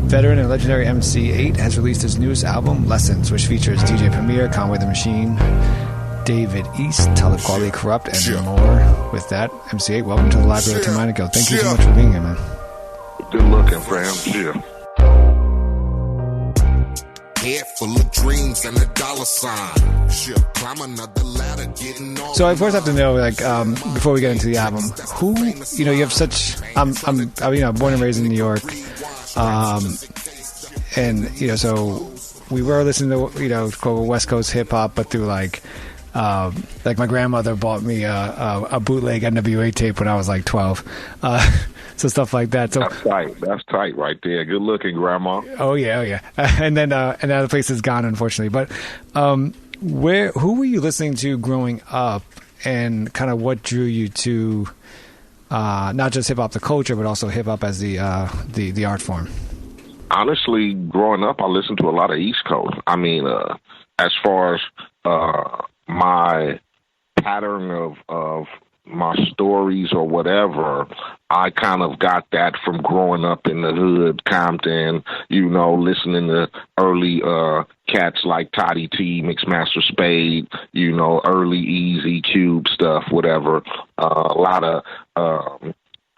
Veteran and legendary MC Eiht has released his newest album, Lessons, which features DJ Premier, Conway the Machine, David East, Talib Kweli, Corrupt, and more. With that, MC Eiht, welcome to the library, Tim Einenkel. Thank you so much for being here, man. Good looking, fam. Yeah. Head full of dreams and a dollar sign. Shit, climb another ladder, getting on. So I first have to know, like, before we get into the album, who, you know, you have such. I'm born and raised in New York, and you know, so we were listening to, you know, quote West Coast hip hop, but through like my grandmother bought me a bootleg NWA tape when I was like 12. So stuff like that. So That's tight right there. Good looking, Grandma. Oh yeah. And then the place is gone, unfortunately. But who were you listening to growing up, and kind of what drew you to not just hip hop the culture, but also hip hop as the art form? Honestly, growing up, I listened to a lot of East Coast. I mean, as far as my pattern of my stories or whatever, I kind of got that from growing up in the hood, Compton, you know, listening to early cats like Toddy T, Mixmaster Spade, you know, early Easy Cube stuff, whatever. A lot of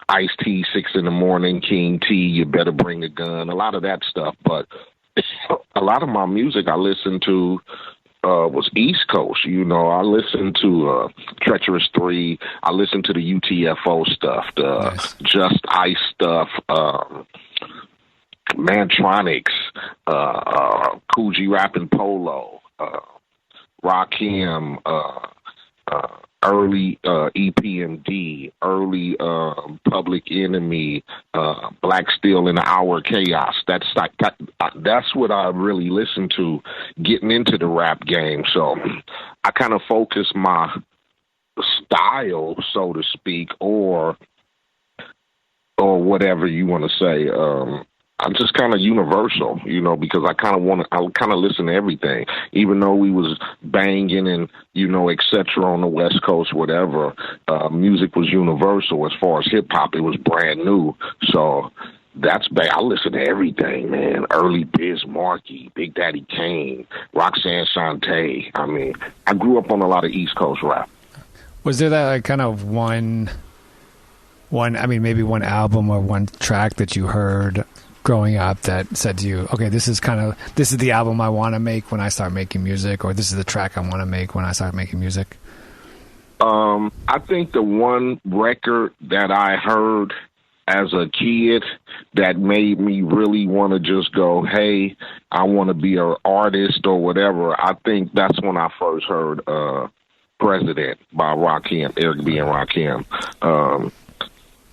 Ice-T, 6 in the Morning, King T, You Better Bring a Gun, a lot of that stuff. But a lot of my music I listened to was East Coast. You know, I listened to Treacherous 3. I listened to the UTFO stuff, the nice. Just Ice stuff, Mantronics, Coogee Rapping Polo, Rakim, early EPMD, early Public Enemy, Black Steel in the Hour Chaos. That's what I really listened to getting into the rap game. So I kind of focus my style, so to speak, or whatever you want to say. I'm just kind of universal, you know, because I kind of listen to everything, even though we was banging and, you know, et cetera on the West Coast, whatever. Music was universal. As far as hip hop, it was brand new. So that's bad. I listen to everything, man. Early Biz Markie, Big Daddy Kane, Roxanne Shante. I mean, I grew up on a lot of East Coast rap. Was there that like kind of one, maybe one album or one track that you heard growing up that said to you, okay, this is the album I want to make when I start making music, or this is the track I want to make when I start making music? I think the one record that I heard as a kid that made me really want to just go, hey, I want to be an artist or whatever, I think that's when I first heard President by Rakim, Eric B. and Rakim.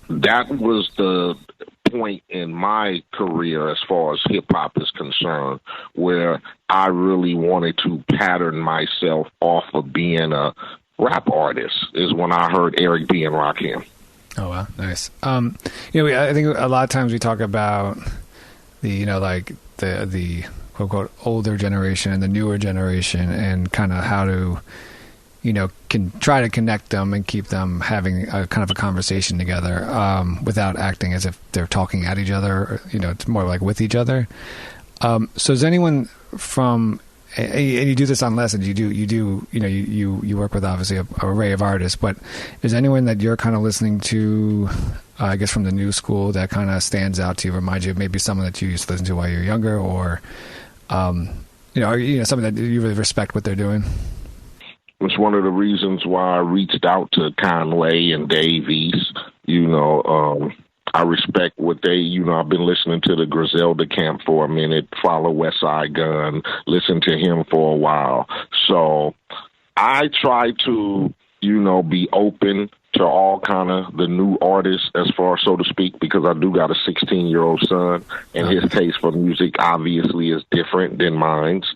That was the point in my career as far as hip-hop is concerned where I really wanted to pattern myself off of being a rap artist, is when I heard Eric B. and Rakim. Oh, wow. Nice. You know, I think a lot of times we talk about the, you know, like the quote-unquote older generation and the newer generation, and kind of how to, you know, can try to connect them and keep them having a kind of a conversation together without acting as if they're talking at each other. Or, you know, it's more like with each other. So is anyone from, and you do this on Lessons, you do, you know, you work with obviously an array of artists, but is anyone that you're kind of listening to, I guess from the new school, that kind of stands out to you, reminds you of maybe someone that you used to listen to while you were younger, or, you know, someone that you really respect what they're doing? It's one of the reasons why I reached out to Conway and Dave East. You know, I respect what they, you know, I've been listening to the Griselda Camp for a minute, follow West Side Gun, listen to him for a while. So I try to, you know, be open to all kind of the new artists, as far, so to speak, because I do got a 16-year-old son, and his taste for music obviously is different than mine's.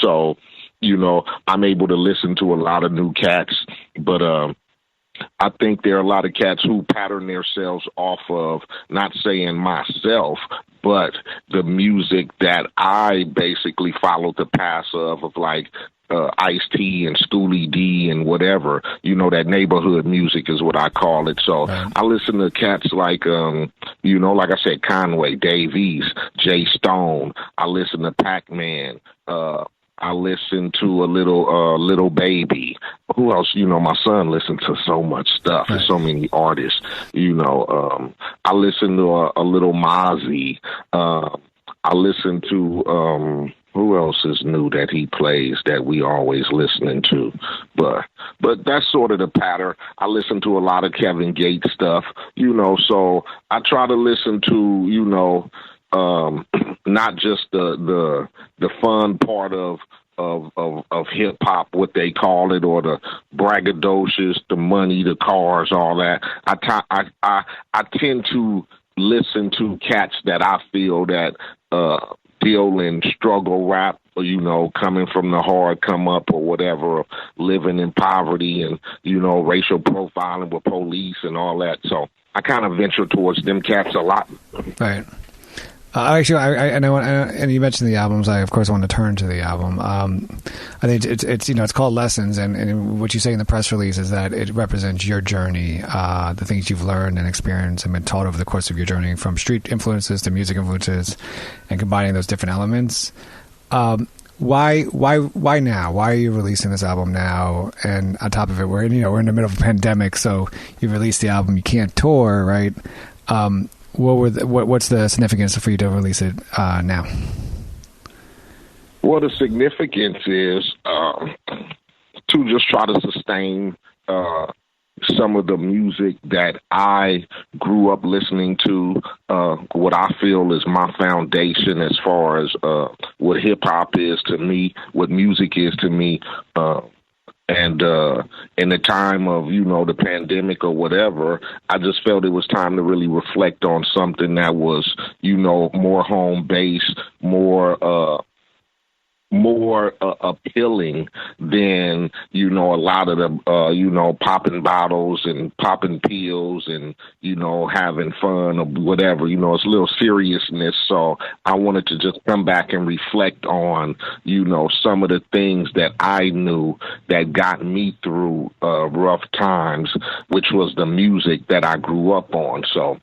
So, you know, I'm able to listen to a lot of new cats, but I think there are a lot of cats who pattern themselves off of, not saying myself, but the music that I basically followed the path of like Ice-T and Schoolie D and whatever, that neighborhood music is what I call it. So I listen to cats like, like I said, Conway, Dave East, Jay Stone. I listen to Pac-Man. I listen to a little baby. Who else? My son listens to so much stuff. There's so many artists. I listen to a little Mozzie. I listen to who else is new that he plays that we always listening to, but that's sort of the pattern. I listen to a lot of Kevin Gates stuff. So I try to listen to not just the fun part of hip hop, what they call it, or the braggadocious, the money, the cars, all that. I tend to listen to cats that I feel that deal in struggle rap, coming from the hard come up or whatever, living in poverty and, racial profiling with police and all that. So I kind of venture towards them cats a lot. Right. Actually, I know, and you mentioned the albums. I, of course, want to turn to the album. I think it's called Lessons, and what you say in the press release is that it represents your journey, the things you've learned and experienced and been taught over the course of your journey, from street influences to music influences, and combining those different elements. Why now? Why are you releasing this album now? And on top of it, we're in the middle of a pandemic, so you released the album, you can't tour, right? What's the significance for you to release it now? Well, the significance is to just try to sustain some of the music that I grew up listening to, what I feel is my foundation as far as what hip-hop is to me, what music is to me. And in the time of, the pandemic or whatever, I just felt it was time to really reflect on something that was, more home-based, more appealing than, a lot of the, popping bottles and popping pills and, having fun or whatever. It's a little seriousness. So I wanted to just come back and reflect on, some of the things that I knew that got me through rough times, which was the music that I grew up on. So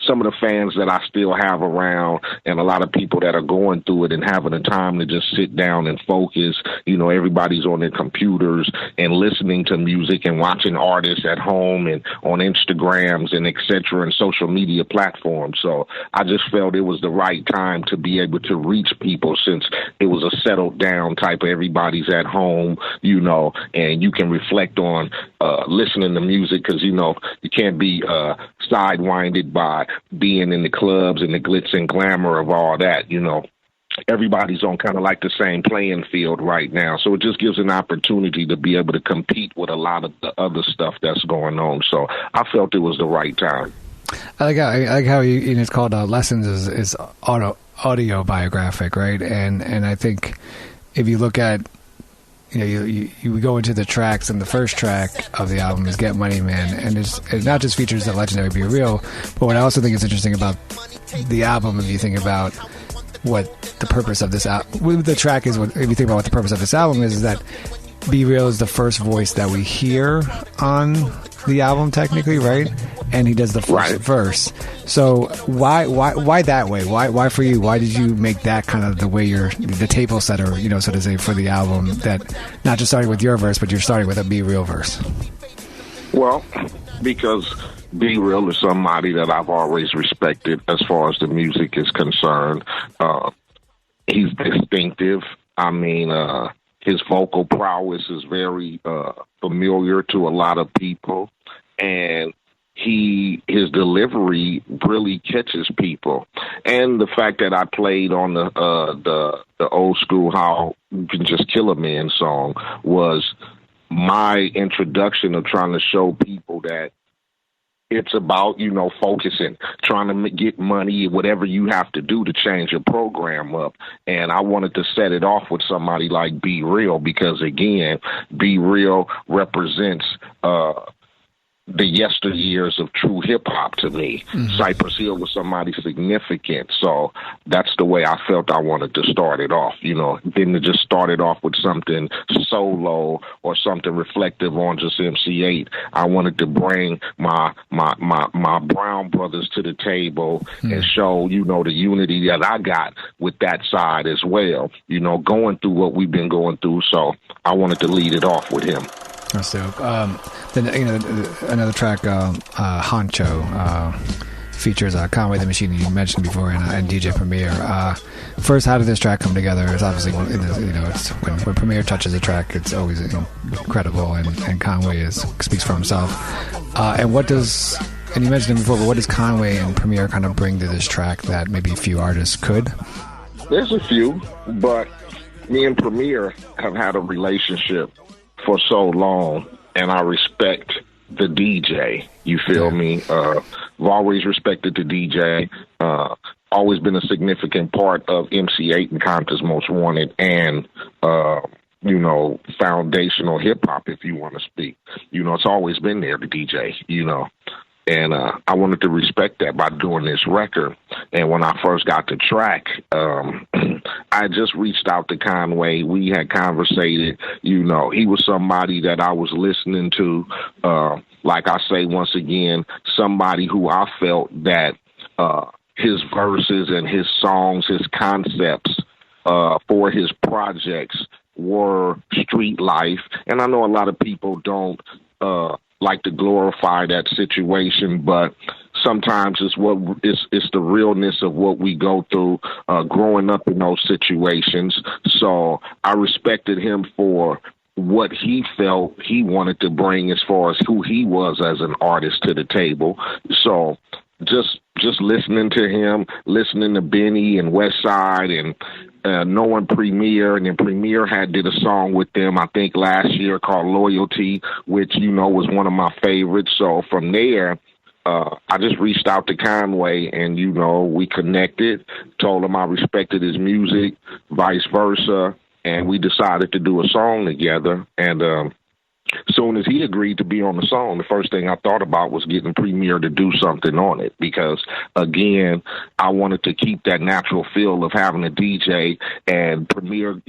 some of the fans that I still have around and a lot of people that are going through it and having the time to just sit down and focus. Everybody's on their computers and listening to music and watching artists at home and on Instagrams and et cetera and social media platforms. So I just felt it was the right time to be able to reach people, since it was a settled down type of everybody's at home, and you can reflect on listening to music, because, you can't be sidewinded by being in the clubs and the glitz and glamour of all that. Everybody's on kind of like the same playing field right now. So it just gives an opportunity to be able to compete with a lot of the other stuff that's going on. So I felt it was the right time. I like how it's called Lessons is audio biographic, right? And I think if you look at, you go into the tracks, and the first track of the album is Get Money Man, and it not just features the legendary Be Real, but what I also think is interesting about the album, if you think about what the purpose of this album, the track is, if you think about what the purpose of this album is that Be Real is the first voice that we hear on the album, technically, right? And he does the first verse. So why that way? Why for you? Why did you make that kind of the way the table setter, so to say, for the album, that not just starting with your verse, but you're starting with a Be Real verse? Well, because Be Real is somebody that I've always respected as far as the music is concerned. He's distinctive. I mean, his vocal prowess is very familiar to a lot of people, and his delivery really catches people. And the fact that I played on the old school How You Can Just Kill a Man song was my introduction of trying to show people that it's about, focusing, trying to get money, whatever you have to do to change your program up. And I wanted to set it off with somebody like Be Real, because, again, Be Real represents the yesteryears of true hip hop to me. Cypress Hill was somebody significant, so that's the way I felt I wanted to start it off. Then to just start it off with something solo or something reflective on just MC Eiht. I wanted to bring my brown brothers to the table and show the unity that I got with that side as well. Going through what we've been going through, so I wanted to lead it off with him. That's dope. Then another track, Honcho, features Conway the Machine you mentioned before and DJ Premier. First, how did this track come together? It's obviously it's when Premier touches a track, it's always incredible, and Conway speaks for himself. And you mentioned it before, but what does Conway and Premier kind of bring to this track that maybe few artists could? There's a few, but me and Premier have had a relationship for so long, and I respect the DJ. You feel me? I've always respected the DJ. Always been a significant part of MC Eiht and Compton's Most Wanted, and foundational hip hop, if you want to speak. It's always been there, the DJ. And I wanted to respect that by doing this record. And when I first got the track, I just reached out to Conway. We had conversated. He was somebody that I was listening to. Like I say, once again, somebody who I felt that his verses and his songs, his concepts for his projects were street life. And I know a lot of people don't like to glorify that situation, but sometimes it's the realness of what we go through growing up in those situations. So I respected him for what he felt he wanted to bring as far as who he was as an artist to the table. So just listening to him, listening to Benny and Westside, and knowing Premier, and then Premier did a song with them, I think last year, called Loyalty, which, was one of my favorites. So from there, I just reached out to Conway, and, we connected, told him I respected his music, vice versa, and we decided to do a song together. And as soon as he agreed to be on the song, the first thing I thought about was getting Premier to do something on it, because, again, I wanted to keep that natural feel of having a DJ, and Premier,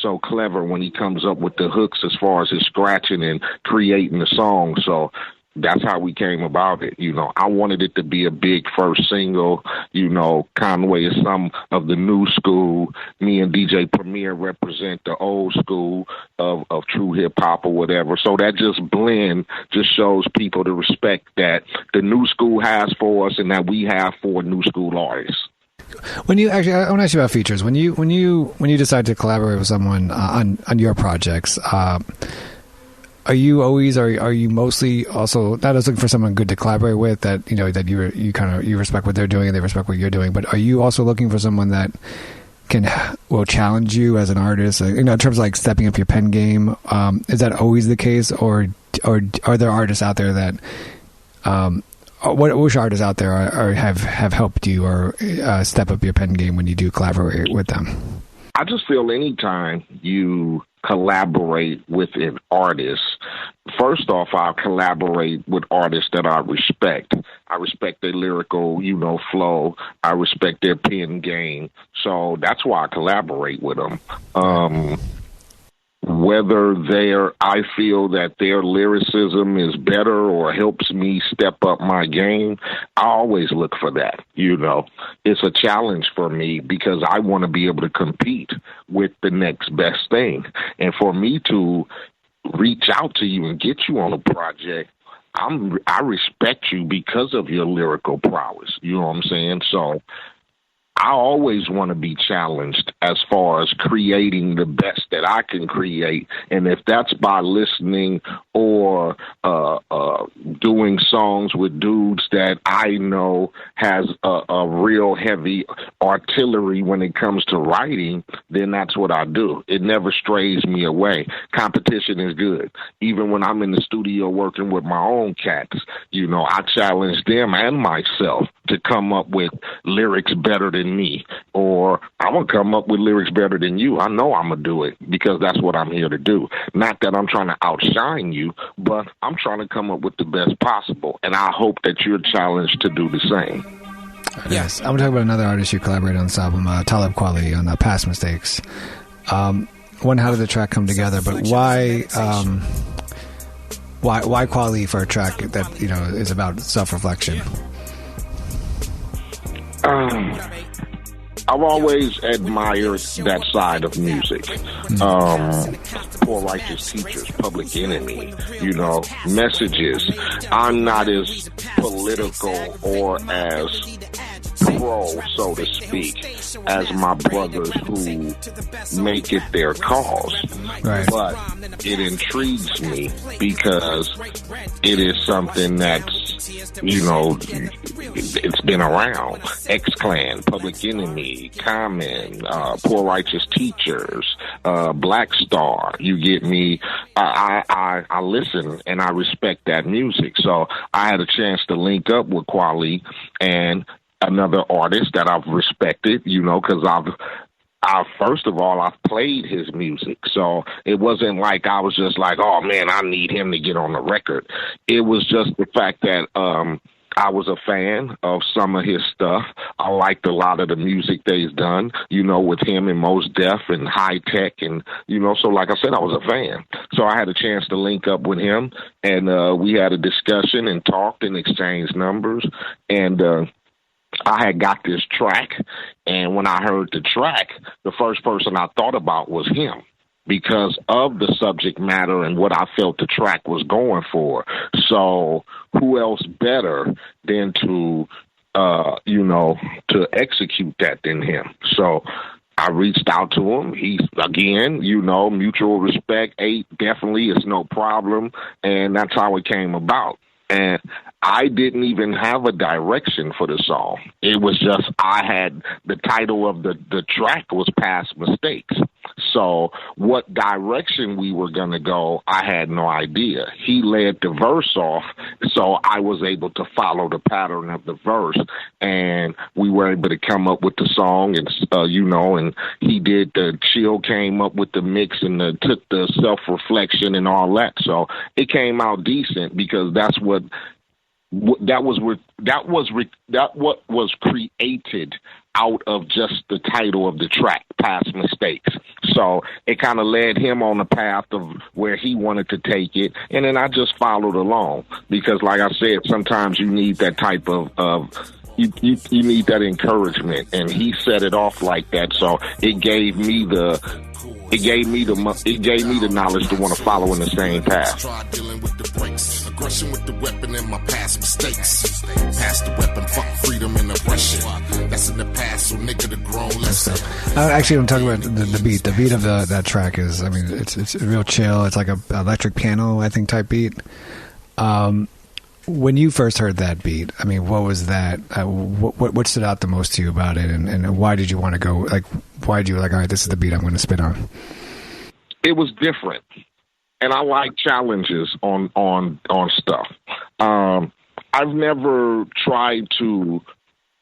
so clever when he comes up with the hooks as far as his scratching and creating the song. So that's how we came about it. I wanted it to be a big first single. Conway is some of the new school. Me and DJ Premier represent the old school of true hip hop or whatever. So that blend shows people the respect that the new school has for us and that we have for new school artists. When you actually, I want to ask you about features. When you decide to collaborate with someone on your projects, are you mostly also not just looking for someone good to collaborate with, that that you respect what they're doing and they respect what you're doing, but are you also looking for someone that will challenge you as an artist, in terms of like stepping up your pen game? Is that always the case, or are there artists out there that which artists out there have helped you or step up your pen game when you do collaborate with them? I just feel anytime you collaborate with an artist, first off, I'll collaborate with artists that I respect. I respect their lyrical, flow. I respect their pen game. So that's why I collaborate with them. Whether I feel that their lyricism is better or helps me step up my game, I always look for that. It's a challenge for me because I want to be able to compete with the next best thing. And for me to reach out to you and get you on a project, I respect you because of your lyrical prowess. You know what I'm saying? So I always want to be challenged as far as creating the best that I can create. And if that's by listening or doing songs with dudes that I know has a real heavy artillery when it comes to writing, then that's what I do. It never strays me away. Competition is good. Even when I'm in the studio working with my own cats, I challenge them and myself to come up with lyrics better than than me, or I'm going to come up with lyrics better than you. I know I'm going to do it because that's what I'm here to do. Not that I'm trying to outshine you, but I'm trying to come up with the best possible, and I hope that you're challenged to do the same. Yes, I'm going to talk about another artist you collaborated on this album, Talib Kweli, on Past Mistakes. One, how did the track come together, but why Kweli for a track that, you know, is about self-reflection? I've always admired that side of music. Poor Righteous Teachers, Public Enemy, you know, Messages. I'm not as political or as pro, so to speak, as my brothers who make it their cause. Right. But it intrigues me because it is something that's, you know, it's been around. X-Clan, Public Enemy, Common, Poor Righteous Teachers, Black Star. You get me? I listen and I respect that music. So I had a chance to link up with Kweli and another artist that I've respected, you know, because first of all, I've played his music. So it wasn't like I was just like, oh, man, I need him to get on the record. It was just the fact that I was a fan of some of his stuff. I liked a lot of the music that he's done, you know, with him and Mos Def and High Tech. And, you know, so like I said, I was a fan. So I had a chance to link up with him, and we had a discussion and talked and exchanged numbers. And I had got this track, and when I heard the track, the first person I thought about was him because of the subject matter and what I felt the track was going for. So who else better than to, you know, to execute that than him? So I reached out to him. He's, again, you know, mutual respect. Eiht, definitely, it's no problem. And that's how it came about. And I didn't even have a direction for the song. It was just I had the title of the track was Past Mistakes. So what direction we were going to go, I had no idea. He led the verse off, so I was able to follow the pattern of the verse, and we were able to come up with the song, and you know, and he did the Chill came up with the mix and took the self-reflection and all that. So it came out decent because that's what was created out of just the title of the track, Past Mistakes. So it kind of led him on the path of where he wanted to take it, and then I just followed along because, like I said, sometimes you need that type of you need that encouragement, and he set it off like that. So it gave me the knowledge to want to follow in the same path. Try dealing with the breaks, aggression with the weapon and my past mistakes. Past the weapon, fuck freedom and aggression. That's in the past, so nigga the grown lesson. Actually, I'm talking about the beat. The beat of that track is, I mean, it's real chill. It's like a electric piano, I think, type beat. When you first heard that beat, I mean, what was that? What stood out the most to you about it, and why did you want to go? Like, why did you like? All right, this is the beat I'm going to spit on. It was different, and I like challenges on stuff. I've never tried to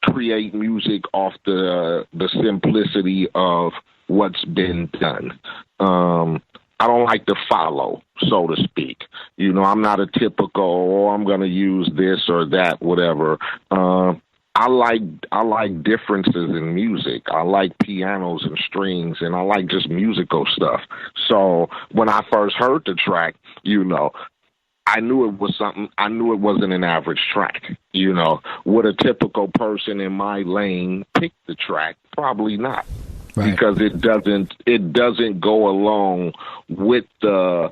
create music off the simplicity of what's been done. I don't like to follow, so to speak. You know, I'm not a typical, I'm going to use this or that, whatever. I like differences in music. I like pianos and strings, and I like just musical stuff. So when I first heard the track, you know, I knew it was something. I knew it wasn't an average track. You know, would a typical person in my lane pick the track? Probably not. Right. Because it doesn't go along with the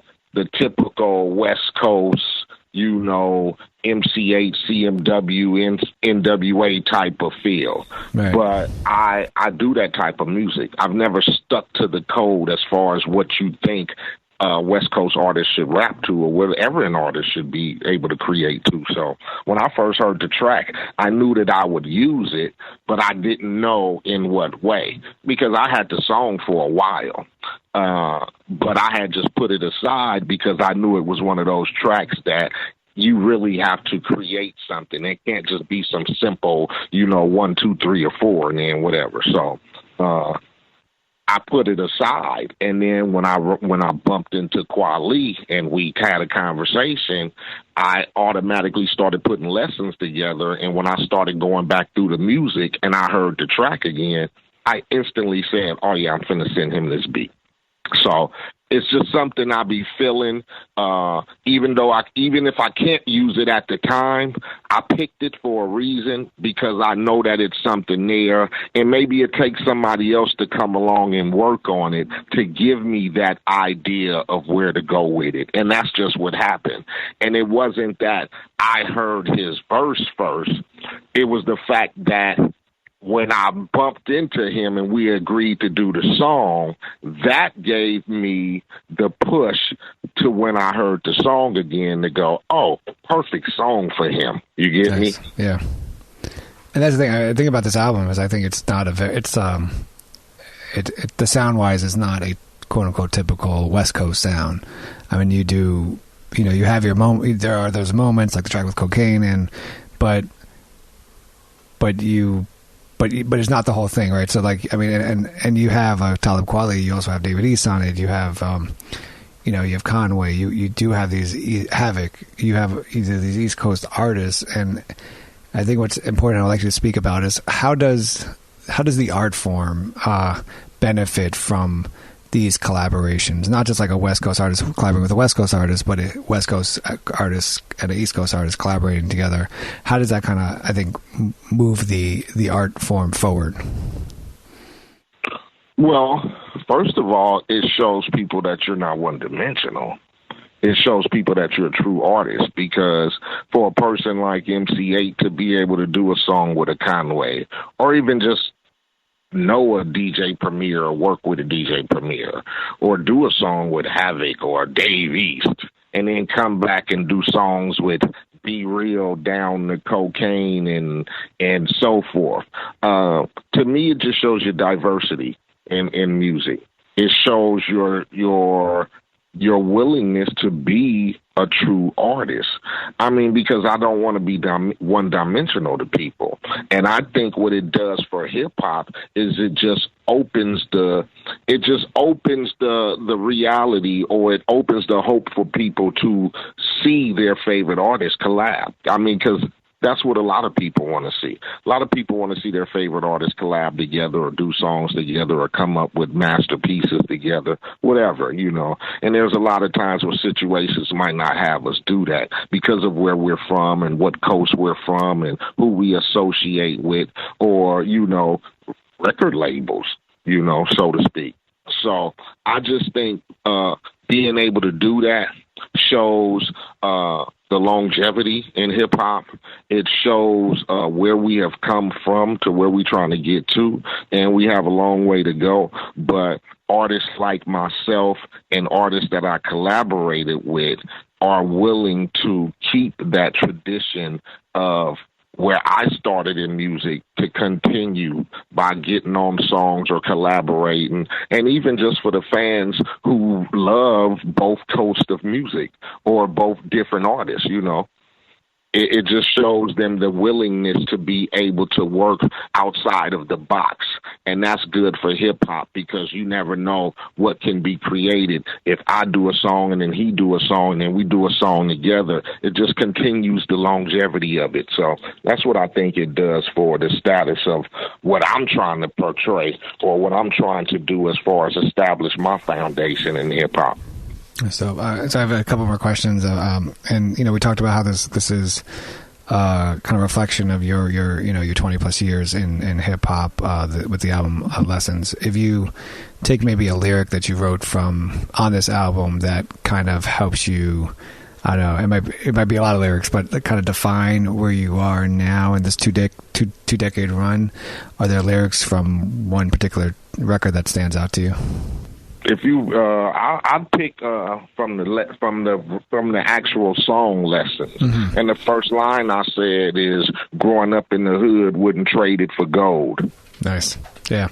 typical West Coast, you know, MC Eiht, CMW, NWA type of feel. Right. But I do that type of music. I've never stuck to the code as far as what you think West Coast artists should rap to, or whatever an artist should be able to create to. So when I first heard the track, I knew that I would use it, but I didn't know in what way, because I had the song for a while. But I had just put it aside because I knew it was one of those tracks that you really have to create something. It can't just be some simple, 1, 2, 3, or 4, and then whatever. So I put it aside, and then when I bumped into Kweli and we had a conversation, I automatically started putting lessons together. And when I started going back through the music and I heard the track again, I instantly said, "Oh yeah, I'm finna send him this beat." So it's just something I be feeling. Even if I can't use it at the time, I picked it for a reason because I know that it's something there, and maybe it takes somebody else to come along and work on it to give me that idea of where to go with it. And that's just what happened. And it wasn't that I heard his verse first. It was the fact that when I bumped into him and we agreed to do the song, that gave me the push to when I heard the song again to go, oh, perfect song for him. You get me? Yeah. And that's the thing. I think about this album is I think it's not the sound wise is not a quote unquote typical West Coast sound. I mean, you have your moment. There are those moments like the track with Cocaine but it's not the whole thing, right? So, like, I mean, and you have Talib Kweli, you also have David East on it, you have, you have Conway, you do have these Havoc, you have these East Coast artists, and I think what's important I'd like you to speak about is how does the art form benefit from these collaborations? Not just like a West Coast artist collaborating with a West Coast artist, but a West Coast artist and an East Coast artist collaborating together. How does that kind of, I think, move the art form forward? Well, first of all, it shows people that you're not one-dimensional. It shows people that you're a true artist, because for a person like MC Eiht to be able to do a song with a Conway, or even just know a DJ Premier or work with a DJ Premier, or do a song with Havoc or Dave East, and then come back and do songs with Be Real, Down the Cocaine, and so forth. To me, it just shows your diversity in music. It shows your willingness to be a true artist. I mean, because I don't want to be one-dimensional to people. And I think what it does for hip-hop is it just opens the reality, or it opens the hope for people to see their favorite artists collab. I mean, because that's what a lot of people want to see. A lot of people want to see their favorite artists collab together or do songs together or come up with masterpieces together, whatever, And there's a lot of times where situations might not have us do that because of where we're from and what coast we're from and who we associate with, or, record labels, so to speak. So I just think being able to do that shows the longevity in hip hop. It shows where we have come from to where we're trying to get to, and we have a long way to go. But artists like myself and artists that I collaborated with are willing to keep that tradition of where I started in music to continue by getting on songs or collaborating, and even just for the fans who love both coasts of music or both different artists, It just shows them the willingness to be able to work outside of the box. And that's good for hip-hop, because you never know what can be created. If I do a song and then he do a song and then we do a song together, it just continues the longevity of it. So that's what I think it does for the status of what I'm trying to portray, or what I'm trying to do as far as establish my foundation in hip-hop. So I have a couple more questions, and we talked about how this is kind of a reflection of your 20 plus years in hip hop with the album Lessons. If you take maybe a lyric that you wrote on this album that kind of helps you, I don't know, it might be a lot of lyrics, but that kind of define where you are now in this two decade run. Are there lyrics from one particular record that stands out to you? If you, I'd pick from the actual song Lessons, and the first line I said is, "Growing up in the hood, wouldn't trade it for gold." Nice, yeah.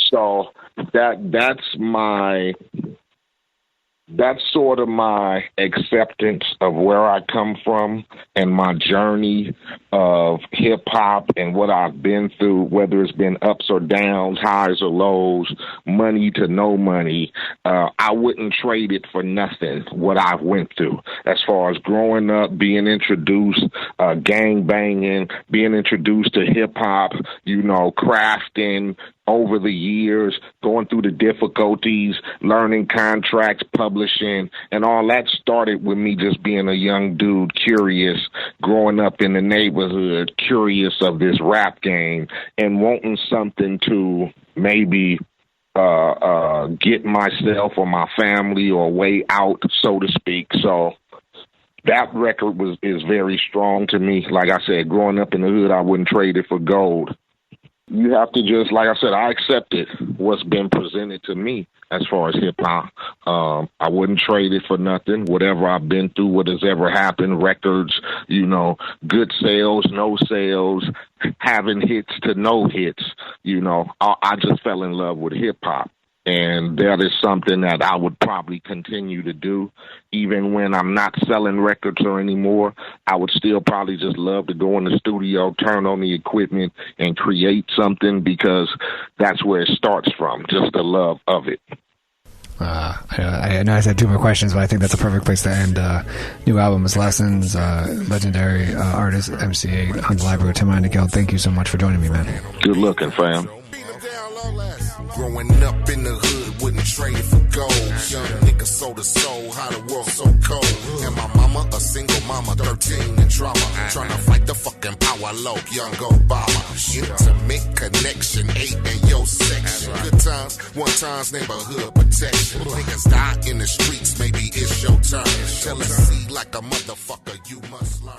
So that's my that's sort of my acceptance of where I come from and my journey of hip hop and what I've been through, whether it's been ups or downs, highs or lows, money to no money. I wouldn't trade it for nothing, what I went through as far as growing up, being introduced, gang banging, being introduced to hip hop, crafting, over the years, going through the difficulties, learning contracts, publishing, and all that started with me just being a young dude, curious, growing up in the neighborhood, curious of this rap game, and wanting something to maybe get myself or my family or way out, so to speak. So that record is very strong to me. Like I said, growing up in the hood, I wouldn't trade it for gold. You have to just, like I said, I accepted what's been presented to me as far as hip-hop. I wouldn't trade it for nothing. Whatever I've been through, what has ever happened, records, good sales, no sales, having hits to no hits, I just fell in love with hip-hop. And that is something that I would probably continue to do. Even when I'm not selling records or anymore, I would still probably just love to go in the studio, turn on the equipment, and create something, because that's where it starts from, just the love of it. I know I said two more questions, but I think that's a perfect place to end. New album is Lessons, legendary artist MC Eiht on the library with Tim Einenkel. Thank you so much for joining me, man. Good looking, fam. Growing up in the hood, wouldn't trade it for gold. Young nigga sold his soul, how the world so cold. And my mama, a single mama, 13 in trauma. Trying to fight the fucking power low, young Obama. Intimate connection, 8 in your section. Good times, one times neighborhood protection. Niggas die in the streets, maybe it's your turn. Jealousy like a motherfucker, you must learn.